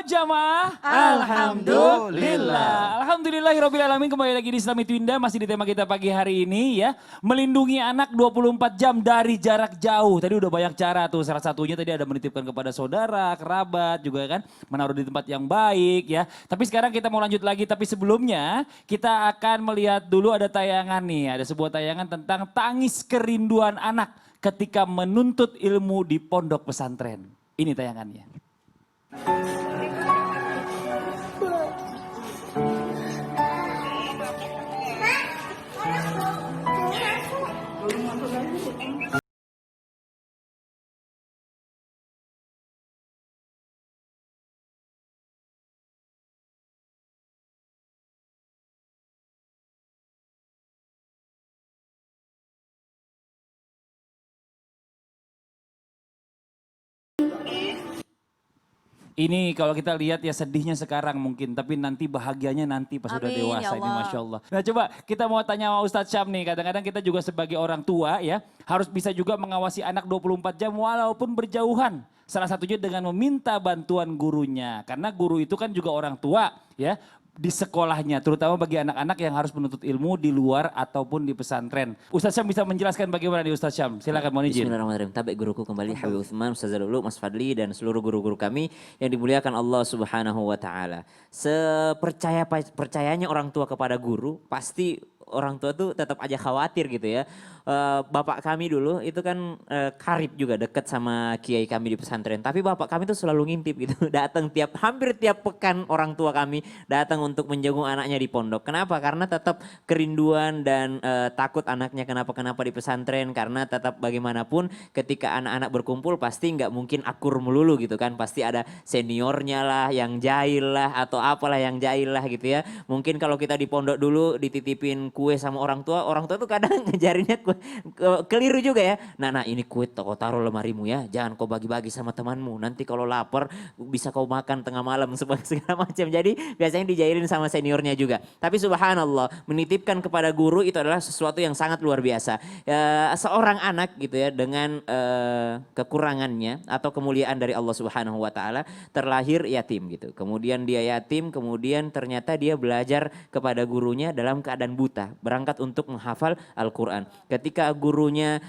jamaah. Alhamdulillah. Alhamdulillahirabbil alamin, kembali lagi di Islami Twinda, masih di tema kita pagi hari ini ya. Melindungi anak 24 jam dari jarak jauh. Tadi udah banyak cara tuh, salah satunya tadi ada menitipkan kepada saudara, kerabat juga kan. Menaruh di tempat yang baik ya. Tapi sekarang kita mau lanjut lagi, tapi sebelumnya kita akan melihat dulu ada tayangan nih. Ada sebuah tayangan tentang tangis kerinduan anak ketika menuntut ilmu di pondok pesantren. Ini tayangannya. Ini kalau kita lihat ya sedihnya sekarang mungkin, tapi nanti bahagianya nanti pas udah Amin, dewasa ya ini Allah. Masya Allah. Nah coba kita mau tanya sama Ustadz Syam nih, kadang-kadang kita juga sebagai orang tua ya, harus bisa juga mengawasi anak 24 jam walaupun berjauhan. Salah satunya dengan meminta bantuan gurunya, karena guru itu kan juga orang tua ya. Di sekolahnya, terutama bagi anak-anak yang harus menuntut ilmu di luar ataupun di pesantren. Ustadz Syam bisa menjelaskan bagaimana di Ustadz Syam? Silakan, mohon izin. Bismillahirrahmanirrahim. Tabik guruku kembali Habib Utsman, Ustaz Lulu, Mas Fadli dan seluruh guru-guru kami yang dimuliakan Allah Subhanahu wa taala. Percayanya orang tua kepada guru, pasti orang tua tuh tetap aja khawatir gitu ya. Bapak kami dulu itu kan karib juga dekat sama kiai kami di pesantren. Tapi bapak kami tuh selalu ngintip gitu. Datang hampir tiap pekan orang tua kami datang untuk menjenguk anaknya di pondok. Kenapa? Karena tetap kerinduan dan takut anaknya kenapa-kenapa di pesantren. Karena tetap bagaimanapun ketika anak-anak berkumpul pasti nggak mungkin akur melulu gitu kan. Pasti ada seniornya lah, yang jahil lah atau apalah yang jahil lah gitu ya. Mungkin kalau kita di pondok dulu dititipin kue sama orang tua tuh kadang ngejarinnya kue keliru juga ya. Nah ini kue kau taruh lemarimu ya, jangan kau bagi-bagi sama temanmu. Nanti kalau lapar bisa kau makan tengah malam segala macam. Jadi biasanya dijailin sama seniornya juga. Tapi subhanallah, menitipkan kepada guru itu adalah sesuatu yang sangat luar biasa. Seorang anak gitu ya dengan kekurangannya atau kemuliaan dari Allah Subhanahu wa taala terlahir yatim gitu. Kemudian dia yatim, kemudian ternyata dia belajar kepada gurunya dalam keadaan buta, berangkat untuk menghafal Al-Quran. Ketika gurunya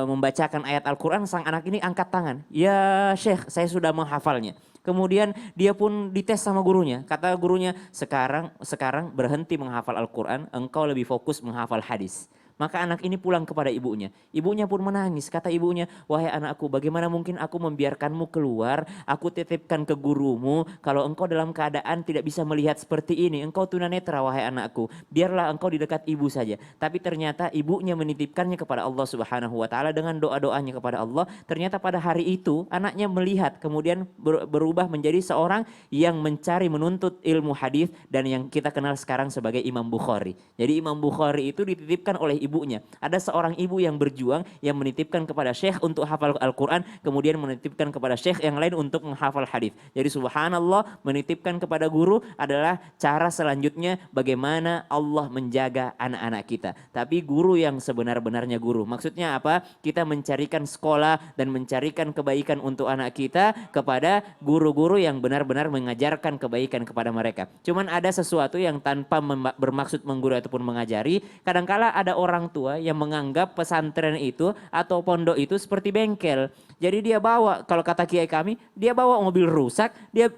membacakan ayat Al-Quran, sang anak ini angkat tangan. Ya Syekh, saya sudah menghafalnya. Kemudian dia pun dites sama gurunya. Kata gurunya, sekarang berhenti menghafal Al-Quran, engkau lebih fokus menghafal hadis. Maka anak ini pulang kepada ibunya. Ibunya pun menangis. Kata ibunya, wahai anakku, bagaimana mungkin aku membiarkanmu keluar? Aku titipkan ke gurumu. Kalau engkau dalam keadaan tidak bisa melihat seperti ini, engkau tunanetra wahai anakku. Biarlah engkau di dekat ibu saja. Tapi ternyata ibunya menitipkannya kepada Allah Subhanahu wa taala dengan doa-doanya kepada Allah. Ternyata pada hari itu anaknya melihat, kemudian berubah menjadi seorang yang mencari menuntut ilmu hadis dan yang kita kenal sekarang sebagai Imam Bukhari. Jadi Imam Bukhari itu dititipkan oleh ibunya. Ada seorang ibu yang berjuang yang menitipkan kepada syekh untuk hafal Al-Quran, kemudian menitipkan kepada syekh yang lain untuk menghafal hadis. Jadi subhanallah, menitipkan kepada guru adalah cara selanjutnya bagaimana Allah menjaga anak-anak kita. Tapi guru yang sebenar-benarnya guru. Maksudnya apa? Kita mencarikan sekolah dan mencarikan kebaikan untuk anak kita kepada guru-guru yang benar-benar mengajarkan kebaikan kepada mereka. Cuman ada sesuatu yang tanpa bermaksud menggurui ataupun mengajari, kadangkala ada orang tua yang menganggap pesantren itu atau pondok itu seperti bengkel. Jadi dia bawa, kalau kata kiai kami, dia bawa mobil rusak,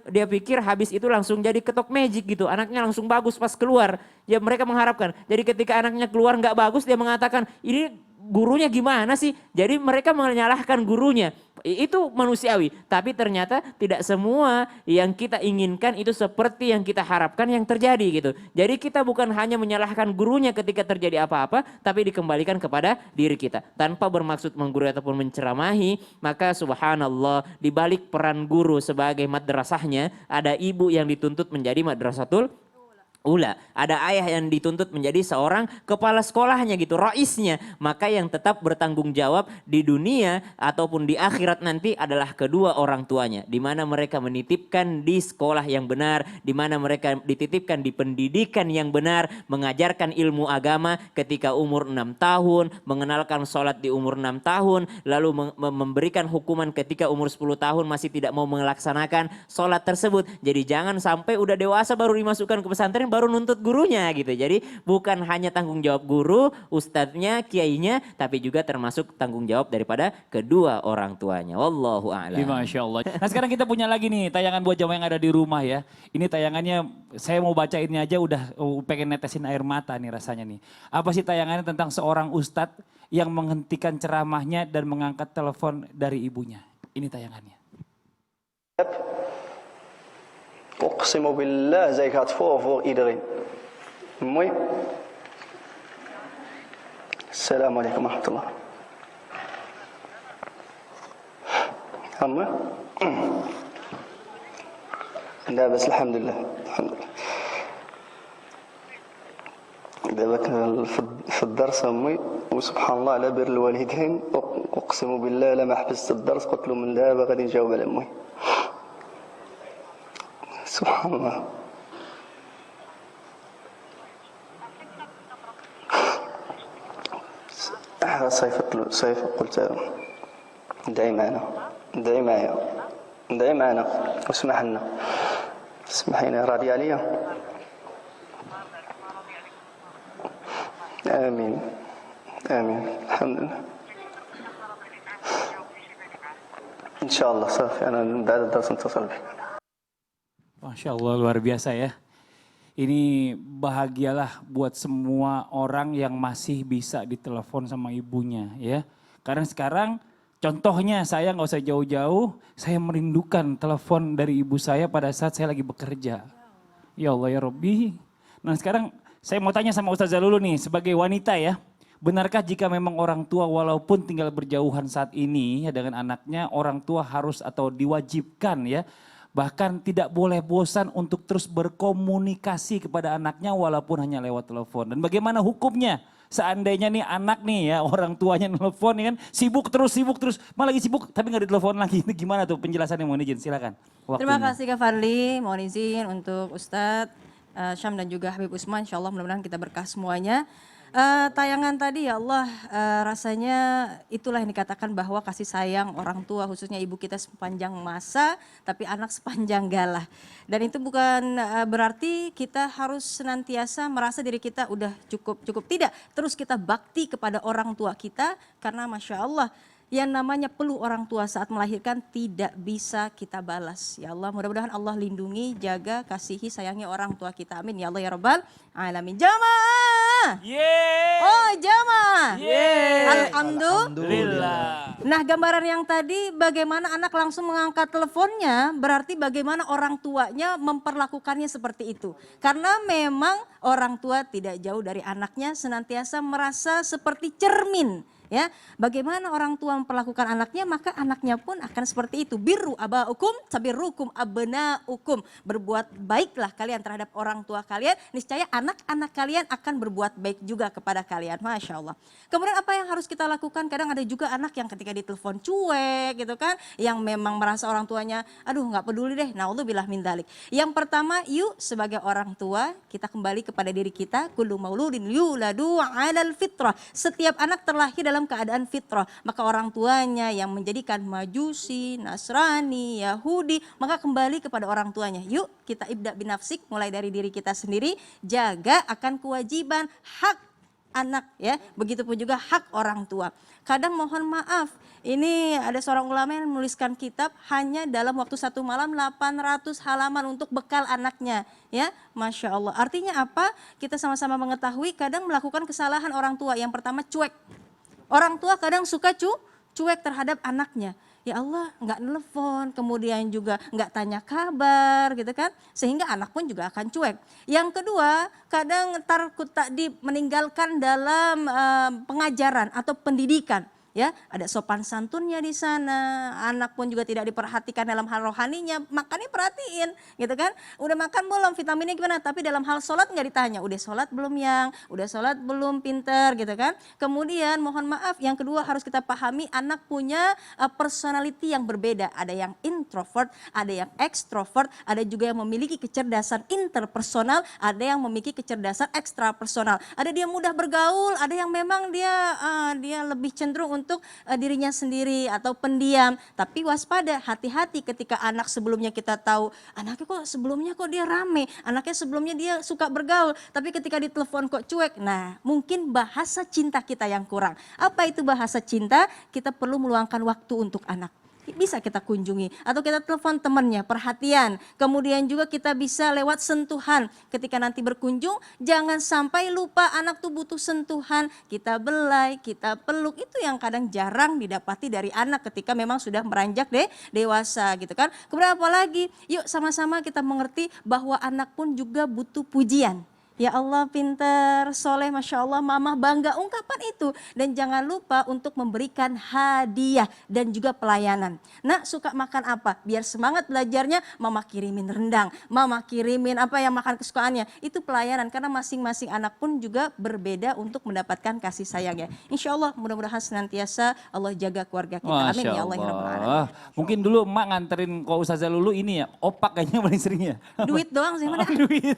dia pikir habis itu langsung jadi ketok magic gitu. Anaknya langsung bagus pas keluar. Ya mereka mengharapkan. Jadi ketika anaknya keluar nggak bagus, dia mengatakan, ini gurunya gimana sih? Jadi mereka menyalahkan gurunya. Itu manusiawi, tapi ternyata tidak semua yang kita inginkan itu seperti yang kita harapkan yang terjadi gitu. Jadi kita bukan hanya menyalahkan gurunya ketika terjadi apa-apa, tapi dikembalikan kepada diri kita. Tanpa bermaksud menggurui ataupun menceramahi, maka subhanallah di balik peran guru sebagai madrasahnya, ada ibu yang dituntut menjadi madrasatul Ula, ada ayah yang dituntut menjadi seorang kepala sekolahnya gitu, roisnya. Maka yang tetap bertanggung jawab di dunia ataupun di akhirat nanti adalah kedua orang tuanya. Di mana mereka menitipkan di sekolah yang benar, di mana mereka dititipkan di pendidikan yang benar, mengajarkan ilmu agama ketika umur 6 tahun, mengenalkan sholat di umur 6 tahun, lalu memberikan hukuman ketika umur 10 tahun masih tidak mau melaksanakan sholat tersebut. Jadi jangan sampai udah dewasa baru dimasukkan ke pesantren baru nuntut gurunya gitu. Jadi bukan hanya tanggung jawab guru, ustadznya, kiainya, tapi juga termasuk tanggung jawab daripada kedua orang tuanya. Wallahu a'lam. Masya Allah. Nah sekarang kita punya lagi nih tayangan buat jamaah yang ada di rumah ya. Ini tayangannya saya mau baca ini aja udah pengen netesin air mata nih rasanya nih. Apa sih tayangannya tentang seorang ustadz yang menghentikan ceramahnya dan mengangkat telepon dari ibunya. Ini tayangannya. أقسم بالله زي كانت فوق إيدرين أمي السلام عليكم ورحمة الله أمي لا بس الحمد لله الحمد لله دابا في الدرس أمي وسبحان الله على بر الوالدين أقسم بالله لما حبست الدرس قلت له من دابا غادي نجاوب على أمي سبحان الله صيف قلت ادعي معنا ادعي معايا ادعي معنا واسمح لنا اسمحي لي راضي عليا آمين آمين الحمد لله إن شاء الله صافي أنا بعد الدرس نتصل بك. Masya Allah luar biasa ya. Ini bahagialah buat semua orang yang masih bisa ditelepon sama ibunya ya. Karena sekarang contohnya saya nggak usah jauh-jauh, saya merindukan telepon dari ibu saya pada saat saya lagi bekerja. Ya Allah ya Rabbi. Nah sekarang saya mau tanya sama Ustazah Lulu nih sebagai wanita ya. Benarkah jika memang orang tua walaupun tinggal berjauhan saat ini ya dengan anaknya, orang tua harus atau diwajibkan ya, bahkan tidak boleh bosan untuk terus berkomunikasi kepada anaknya walaupun hanya lewat telepon. Dan bagaimana hukumnya? Seandainya nih anak nih ya orang tuanya nelfon ya kan sibuk terus, malah lagi sibuk tapi nggak ditelepon lagi. Itu gimana tuh penjelasannya, mohon izin silakan. Terima kasih Kak Fadli, mohon izin untuk Ustadz Syam dan juga Habib Usman, insya Allah mudah-mudahan kita berkah semuanya. Tayangan tadi ya Allah rasanya itulah yang dikatakan bahwa kasih sayang orang tua khususnya ibu kita sepanjang masa tapi anak sepanjang galah. Dan itu bukan berarti kita harus senantiasa merasa diri kita udah cukup tidak. Terus kita bakti kepada orang tua kita karena Masya Allah yang namanya peluh orang tua saat melahirkan tidak bisa kita balas. Ya Allah mudah-mudahan Allah lindungi, jaga, kasihi, sayangi orang tua kita. Amin ya Allah ya Rabbal Alamin. Jamaah! Oh jamaah! Alhamdulillah. Nah gambaran yang tadi bagaimana anak langsung mengangkat teleponnya berarti bagaimana orang tuanya memperlakukannya seperti itu. Karena memang orang tua tidak jauh dari anaknya senantiasa merasa seperti cermin. Ya, bagaimana orang tua memperlakukan anaknya maka anaknya pun akan seperti itu. Birru abaukum sabirrukum abnaukum. Berbuat baiklah kalian terhadap orang tua kalian, niscaya anak-anak kalian akan berbuat baik juga kepada kalian. Masya Allah. Kemudian apa yang harus kita lakukan? Kadang ada juga anak yang ketika ditelepon cuek gitu kan, yang memang merasa orang tuanya aduh nggak peduli deh. Naudzubillah min dzalik. Yang pertama, yuk sebagai orang tua kita kembali kepada diri kita. Kullu mauludin yuladu 'alal fitrah. Setiap anak terlahir dalam keadaan fitrah, maka orang tuanya yang menjadikan Majusi, Nasrani, Yahudi, maka kembali kepada orang tuanya. Yuk kita ibda binafsik, mulai dari diri kita sendiri, jaga akan kewajiban hak anak ya, begitupun juga hak orang tua. Kadang mohon maaf, ini ada seorang ulama yang menuliskan kitab hanya dalam waktu satu malam 800 halaman untuk bekal anaknya ya, Masya Allah. Artinya apa? Kita sama-sama mengetahui kadang melakukan kesalahan orang tua. Yang pertama cuek. Orang tua kadang suka cuek terhadap anaknya. Ya Allah nggak nelfon, kemudian juga nggak tanya kabar gitu kan. Sehingga anak pun juga akan cuek. Yang kedua kadang meninggalkan dalam pengajaran atau pendidikan. ya, ada sopan santunnya di sana. Anak pun juga tidak diperhatikan dalam hal rohaninya, makannya perhatiin, gitu kan? Udah makan belum, vitaminnya gimana? Tapi dalam hal sholat nggak ditanya, udah sholat belum yang, udah sholat belum, pinter, gitu kan? Kemudian mohon maaf, yang kedua harus kita pahami anak punya personality yang berbeda. Ada yang introvert, ada yang extrovert, ada juga yang memiliki kecerdasan interpersonal, ada yang memiliki kecerdasan ekstrapersonal. Ada dia mudah bergaul, ada yang memang dia lebih cenderung untuk dirinya sendiri atau pendiam. Tapi waspada, hati-hati ketika anak sebelumnya kita tahu anaknya kok sebelumnya kok dia rame, anaknya sebelumnya dia suka bergaul, tapi ketika ditelepon kok cuek. Nah, mungkin bahasa cinta kita yang kurang. Apa itu bahasa cinta? Kita perlu meluangkan waktu untuk anak. Bisa kita kunjungi atau kita telepon temannya, perhatian. Kemudian juga kita bisa lewat sentuhan. Ketika nanti berkunjung, jangan sampai lupa anak tuh butuh sentuhan. Kita belai, kita peluk, itu yang kadang jarang didapati dari anak ketika memang sudah meranjak dewasa gitu kan. Kemudian apa lagi? Yuk sama-sama kita mengerti bahwa anak pun juga butuh pujian. Ya Allah pinter, soleh, Masya Allah, mama bangga, ungkapan itu. Dan jangan lupa untuk memberikan hadiah dan juga pelayanan. Nak suka makan apa? Biar semangat belajarnya, mama kirimin rendang, mama kirimin apa yang makan kesukaannya. Itu pelayanan, karena masing-masing anak pun juga berbeda untuk mendapatkan kasih sayangnya. Insya Allah mudah-mudahan senantiasa Allah jaga keluarga kita. Amin ya Allah ya Rabbal Alamin. Mungkin dulu emak nganterin kok Ustazah Lulu ini ya, opak kayaknya paling sering ya. Duit doang sih mana? Duit.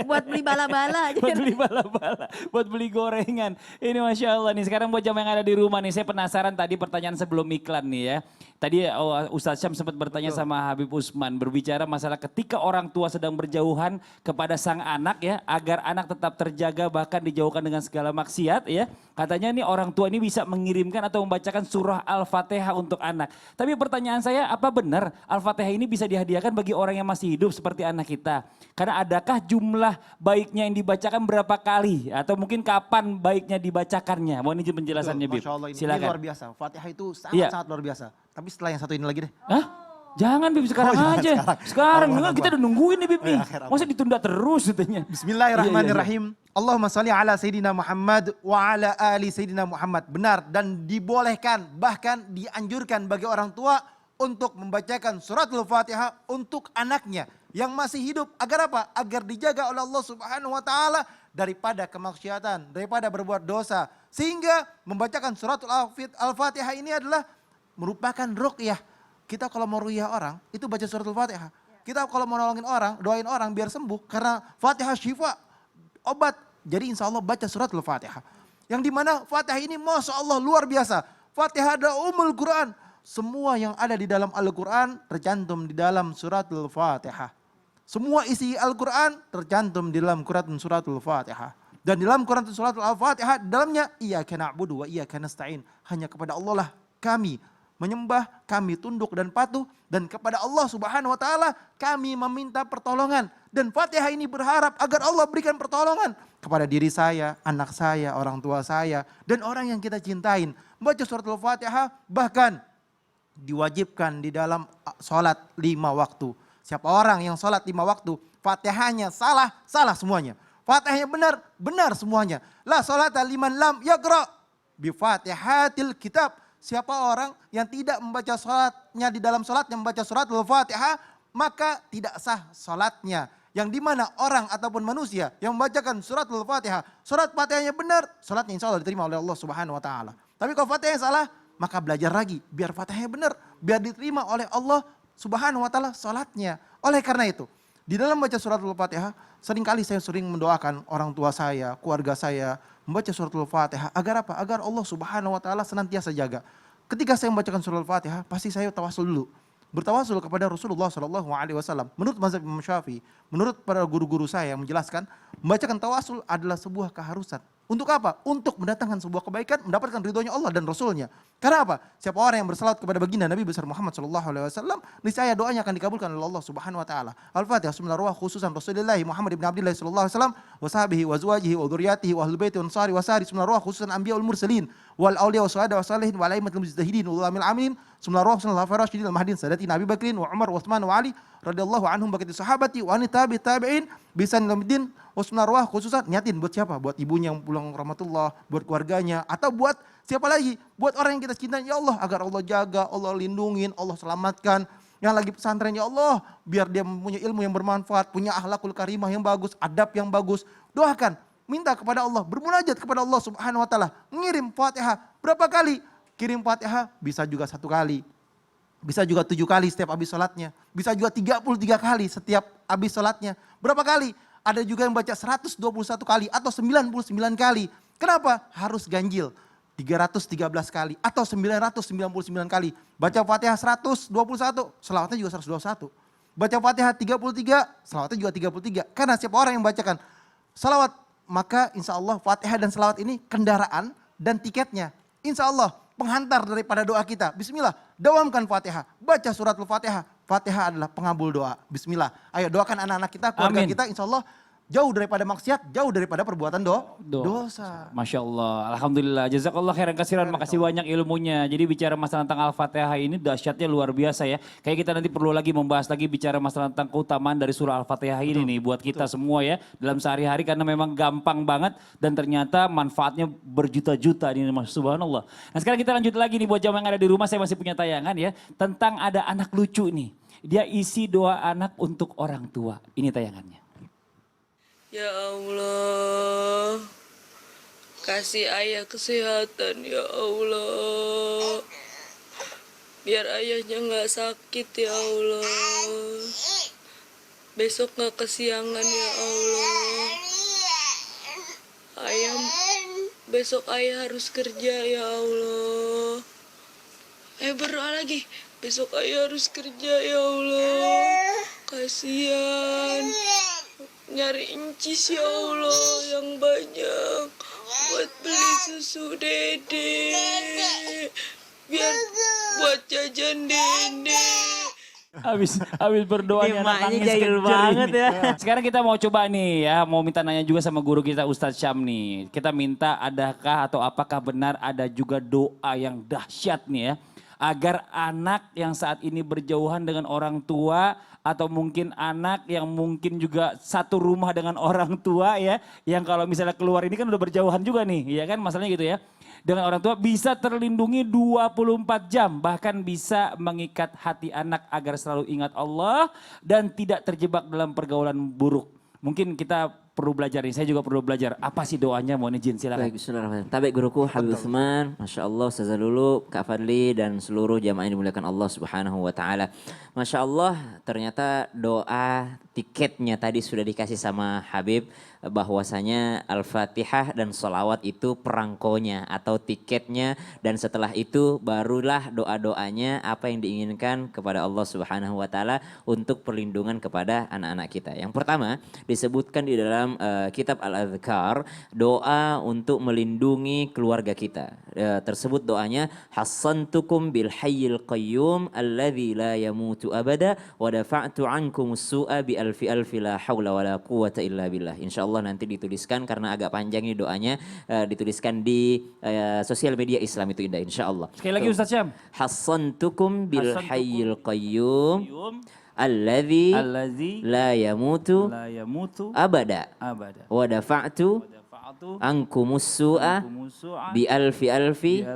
Buat beli bala-bala aja. Buat beli bala-bala, buat beli gorengan. Ini Masya Allah nih, sekarang buat jamaah yang ada di rumah nih, saya penasaran tadi pertanyaan sebelum iklan nih ya. Tadi Ustaz Syam sempat bertanya sama Habib Usman, berbicara masalah ketika orang tua sedang berjauhan kepada sang anak ya, agar anak tetap terjaga bahkan dijauhkan dengan segala maksiat ya. Katanya nih orang tua ini bisa mengirimkan atau membacakan surah Al-Fatihah untuk anak. Tapi pertanyaan saya, apa benar Al-Fatihah ini bisa dihadiahkan bagi orang yang masih hidup seperti anak kita? Karena adakah jumlah baiknya yang dibacakan berapa kali? Atau mungkin kapan baiknya dibacakannya? Mohon izin penjelasannya Bib. Masya Allah, ini Silakan. luar biasa. Fatihah itu sangat luar biasa. Tapi setelah yang satu ini lagi deh. Hah? Jangan Bib, sekarang jangan aja. sekarang. Sekarang kita udah nungguin nih Bib nih. akhir apa? Masa ditunda terus katanya. Bismillahirrahmanirrahim. Allahumma salli ala Sayyidina Muhammad wa ala ali Sayyidina Muhammad. Benar dan dibolehkan, bahkan dianjurkan bagi orang tua untuk membacakan suratul Fatihah untuk anaknya yang masih hidup. Agar apa? Agar dijaga oleh Allah Subhanahu wa taala daripada kemaksiatan, daripada berbuat dosa. Sehingga membacakan suratul Al-Fatihah ini adalah merupakan ruqyah. Kita kalau mau ruqyah orang, itu baca suratul Fatihah. Kita kalau mau nolongin orang, doain orang biar sembuh. Karena Fatihah syifa, obat. Jadi insya Allah baca suratul Fatihah. Yang dimana Fatihah ini Masya Allah luar biasa. Fatihah ada Quran. Semua yang ada di dalam Al-Quran tercantum di dalam suratul Fatihah. Semua isi Al-Quran tercantum di dalam Quran suratul Fatihah. Dan di dalam Quran suratul Al-Fatihah, dalamnya iyyaka na'budu wa iyyaka nasta'in. Hanya kepada Allah lah kami menyembah, kami tunduk dan patuh. Dan kepada Allah Subhanahu wa taala kami meminta pertolongan. Dan Fatihah ini berharap agar Allah berikan pertolongan kepada diri saya, anak saya, orang tua saya, dan orang yang kita cintain. Baca suratul Fatihah bahkan diwajibkan di dalam sholat 5 waktu. Siapa orang yang sholat 5 waktu, Fatihahnya salah, salah semuanya. Fatihahnya benar, benar semuanya. La sholata liman lam yaqra bi Fatihatil kitab. Siapa orang yang tidak membaca sholatnya di dalam sholatnya membaca suratul Fatihah, maka tidak sah sholatnya. Yang dimana orang ataupun manusia yang membacakan suratul Fatihah, surat Fatihahnya benar, sholatnya insya Allah diterima oleh Allah Subhanahu wa taala. Tapi kalau Fatihahnya salah, maka belajar lagi biar Fatihahnya benar, biar diterima oleh Allah Subhanahu wa taala salatnya. Oleh karena itu, di dalam baca suratul Fatihah, seringkali saya sering mendoakan orang tua saya, keluarga saya membaca suratul Fatihah agar apa? Agar Allah Subhanahu wa taala senantiasa jaga. Ketika saya membacakan suratul Fatihah, pasti saya tawasul dulu. Bertawasul kepada Rasulullah Shallallahu Alaihi Wasallam. Menurut mazhab Imam Syafi'i, menurut para guru-guru saya yang menjelaskan, membacakan tawasul adalah sebuah keharusan. Untuk apa? Untuk mendatangkan sebuah kebaikan, mendapatkan ridhonya Allah dan Rasulnya. Karena apa? Siapa orang yang bersalat kepada baginda Nabi besar Muhammad Shallallahu Alaihi Wasallam, niscaya doanya akan dikabulkan oleh Allah Subhanahu Wa Taala. Al-Fatihah. Bismillahirrahmanirrahim. Khususan Rasulullah Muhammad ibn Abdullah Shallallahu Alaihi Wasallam, washabihi, wazwajihi, waduriyatihi, wahlul baiti, wansari, wasari. Bismillahirrahmanirrahim. Khususan Anbiyaul Mursalin, wal auliya, wassuhada, wassalihin, wal aimatul mujtahidin, ulamil amilin. Bismillah ar-Rahman ar-Rahim, Khulafair Rasyidin al-Mahdin, Sadatina Abi Bakrin wa Umar wa Utsman wa Ali radhiyallahu anhum bakati sahabati wa ani tabi'in bisan ilmuddin. Bismillah khususan niatin buat siapa? Buat ibunya yang pulang rahmatullah, buat keluarganya, atau buat siapa lagi? Buat orang yang kita cintai, ya Allah, agar Allah jaga, Allah lindungin, Allah selamatkan. Yang lagi pesantren, ya Allah, biar dia punya ilmu yang bermanfaat, punya akhlakul karimah yang bagus, adab yang bagus. Doakan, minta kepada Allah, bermunajat kepada Allah Subhanahu wa taala. Mengirim Fatihah berapa kali? Kirim Fatihah bisa juga 1 kali. Bisa juga 7 kali setiap habis sholatnya. Bisa juga 33 kali setiap habis sholatnya. Berapa kali? Ada juga yang baca 121 kali atau 99 kali. Kenapa? Harus ganjil. 313 kali atau 999 kali. Baca Fatihah 121, selawatnya juga 121. Baca Fatihah 33, selawatnya juga 33. Karena setiap orang yang bacakan selawat, maka insya Allah Fatihah dan selawat ini kendaraan dan tiketnya. Insya Allah penghantar daripada doa kita. Bismillah, dawamkan Fatihah, baca surat Al-Fatihah. Fatihah adalah pengabul doa. Bismillah. Ayo doakan anak-anak kita, keluarga Amin. kita, insya Allah jauh daripada maksiat, jauh daripada perbuatan dosa. Masya Allah, Alhamdulillah, jazakallah khairan kasiran, makasih banyak ilmunya. Jadi bicara masalah tentang Al-Fatihah ini dahsyatnya luar biasa ya. Kayak kita nanti perlu lagi membahas lagi bicara masalah tentang keutamaan dari surah Al-Fatihah ini nih buat kita semua ya. Dalam sehari-hari karena memang gampang banget dan ternyata manfaatnya berjuta-juta ini subhanallah. Nah sekarang kita lanjut lagi nih buat jamaah yang ada di rumah, saya masih punya tayangan ya. Tentang ada anak lucu nih. Dia isi doa anak untuk orang tua. Ini tayangannya. Ya Allah, kasih ayah kesehatan ya Allah. Biar ayahnya gak sakit ya Allah. Besok gak kesiangan ya Allah. Besok ayah harus kerja ya Allah. Berdoa lagi, besok ayah harus kerja ya Allah. Kasihan. Nyari incis ya Allah yang banyak buat beli susu dede, biar buat jajan dede. Habis berdoa Ini maknya jahil banget ya. Sekarang kita mau coba nih ya, mau minta nanya juga sama guru kita Ustadz Syam nih. Kita minta adakah atau apakah benar ada juga doa yang dahsyat nih ya. Agar anak yang saat ini berjauhan dengan orang tua atau mungkin anak yang mungkin juga satu rumah dengan orang tua ya. Yang kalau misalnya keluar ini kan udah berjauhan juga nih ya kan masalahnya gitu ya. Dengan orang tua bisa terlindungi 24 jam. Bahkan bisa mengikat hati anak agar selalu ingat Allah dan tidak terjebak dalam pergaulan buruk. Mungkin kita perlu belajar nih, saya juga perlu belajar. Apa sih doanya, mohon izin silakan. Baik, bismillahirrahmanirrahim. Tabik guruku Habib Utsman, Masya Allah, Ustazah Lulu, Kak Fadli dan seluruh jamaah yang dimuliakan Allah Subhanahu wa taala. Masya Allah, ternyata doa tiketnya tadi sudah dikasih sama Habib, bahwasanya Al-Fatihah dan sholawat itu perangkonya atau tiketnya, dan setelah itu barulah doa-doanya apa yang diinginkan kepada Allah Subhanahu wa taala untuk perlindungan kepada anak-anak kita. Yang pertama disebutkan di dalam kitab Al-Adhkar, doa untuk melindungi keluarga kita. Tersebut doanya, hassantukum bil hayyil qayyum alladzi la yamutu abada wa dafa'tu ankumus su'a bi alfi alfi la haula wa la quwata illa billah. Insyaallah nanti dituliskan karena agak panjang ini doanya, dituliskan di sosial media Islam itu indah insyaallah. Sekali lagi Ustaz Syam. Hassantukum bil hayyil qayyum alladzi la yamutu abada wa dafa'tu ankumus su'a bi alfi alfi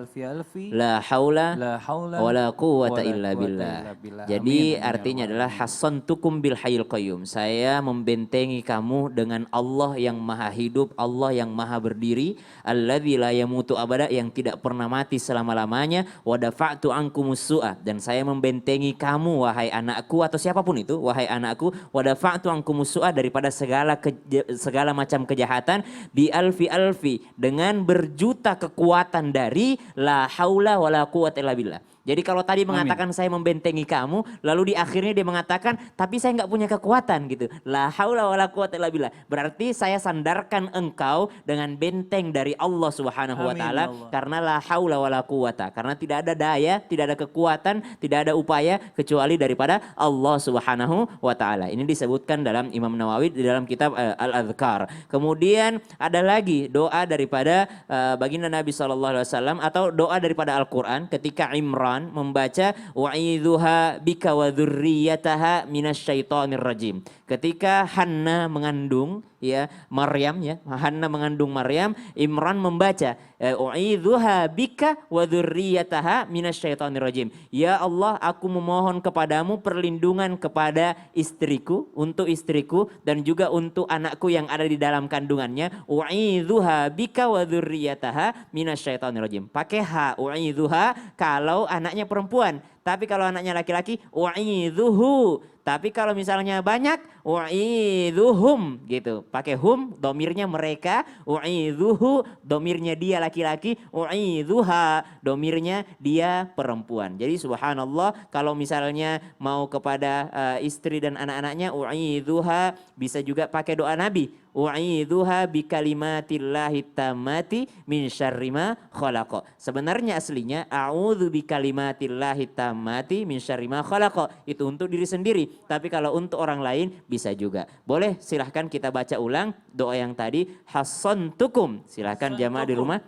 la haula wa la quwata illa billah. Jadi artinya adalah hassantukum bil hayyil qayyum. Saya membentengi kamu dengan Allah yang maha hidup, Allah yang maha berdiri, alladzi la yamutu abada, yang tidak pernah mati selama-lamanya, wa dafa'tu ankumus su'a, dan saya membentengi kamu wahai anakku atau siapapun itu, wahai anakku, wa dafa'tu ankumus su'a, daripada segala macam kejahatan, bi alfi alfi, dengan berjuta kekuatan dari la haula wala quwwata illa billah. Jadi kalau tadi mengatakan saya membentengi kamu, lalu di akhirnya dia mengatakan tapi saya nggak punya kekuatan gitu. La haula wala quwwata illa billah. Berarti saya sandarkan engkau dengan benteng dari Allah Subhanahu wa taala, karena la haula wala quwwata, karena tidak ada daya, tidak ada kekuatan, tidak ada upaya kecuali daripada Allah Subhanahu wa taala. Ini disebutkan dalam Imam Nawawi di dalam kitab Al-Adhkar. Kemudian ada lagi doa daripada baginda Nabi SAW atau doa daripada Al-Quran ketika Imran membaca wa'idzuha bika wa dzurriyyataha minasyaitonir rajim. Ketika Hanna mengandung ya Maryam ya, Hanna mengandung Maryam, Imran membaca u'idzuha bika wa dzurriyyataha minasyaitonir rajim. Ya Allah, aku memohon kepadamu perlindungan kepada istriku, untuk istriku dan juga untuk anakku yang ada di dalam kandungannya. U'idzuha bika wa dzurriyyataha minasyaitonir rajim. Pakai ha, u'idzuha kalau anaknya perempuan. Tapi kalau anaknya laki-laki, u'idzuhu. Tapi kalau misalnya banyak, u'idzuhum gitu. Pakai hum, domirnya mereka, u'idzuhu, domirnya dia laki-laki, u'idzuha, domirnya dia perempuan. Jadi subhanallah, kalau misalnya mau kepada istri dan anak-anaknya, u'idzuha, bisa juga pakai doa Nabi. U'idzuha bikalimatillahi tammati min syarri ma khalaqa. Sebenarnya aslinya a'udzu bikalimatillahi tammati min syarri ma khalaqa. Itu untuk diri sendiri. Tapi kalau untuk orang lain bisa juga. Boleh, silahkan kita baca ulang doa yang tadi. Hassantukum. Silahkan jamaah di rumah.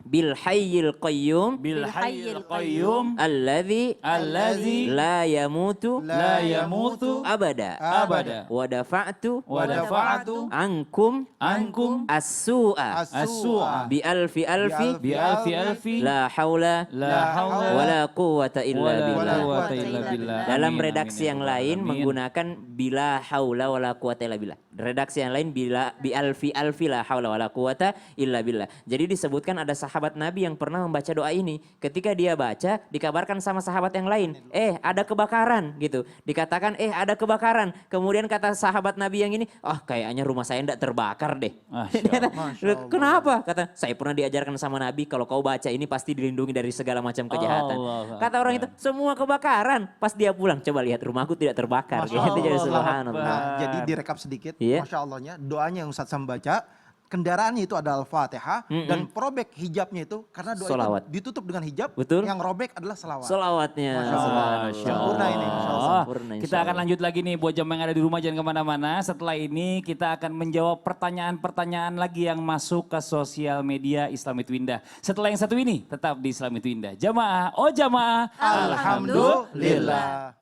Bil hayyil qayyum Bil hayyil qayyum alladzi la yamutu abada wa dafa'tu ankum as-su'a bi alfi la haula wala quwwata illa billah. Dalam redaksi yang lain menggunakan bila haula wala quwwata illa billah. Redaksi yang lain bila bi alfi la haula wala quwwata illa billah. Jadi disebutkan ada sahabat Nabi yang pernah membaca doa ini. Ketika dia baca, dikabarkan sama sahabat yang lain, ada kebakaran gitu. Dikatakan ada kebakaran. Kemudian kata sahabat Nabi yang ini, kayaknya rumah saya tidak terbakar deh. Kenapa? Kata, saya pernah diajarkan sama Nabi, kalau kau baca ini pasti dilindungi dari segala macam kejahatan. Kata orang itu, semua kebakaran. Pas dia pulang, coba lihat rumahku tidak terbakar. Gitu, jadi subhanallah. Nah, jadi direkap sedikit, Iya. Masya Allahnya, doanya yang Ustadz Sam baca, kendaraannya itu ada Al-Fatihah dan probek hijabnya itu karena doa Sholawat. itu ditutup dengan hijab, Betul. yang robek adalah selawat. Selawatnya. Masya Allah. Sempurna ini, Masya Allah. Sempurna, insya Kita akan Allah. lanjut lagi nih buat jamaah yang ada di rumah, jangan kemana-mana. Setelah ini kita akan menjawab pertanyaan-pertanyaan lagi yang masuk ke sosial media Islami Twindah. Setelah yang satu ini tetap di Islami Twindah. Jamaah, jamaah. Alhamdulillah.